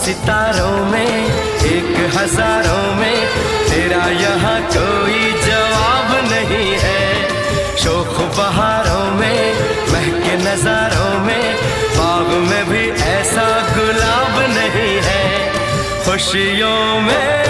सितारों में, एक हजारों में, तेरा यहाँ कोई जवाब नहीं है। शोख बहारों में, महके नजारों में, बाग में भी ऐसा गुलाब नहीं है। खुशियों में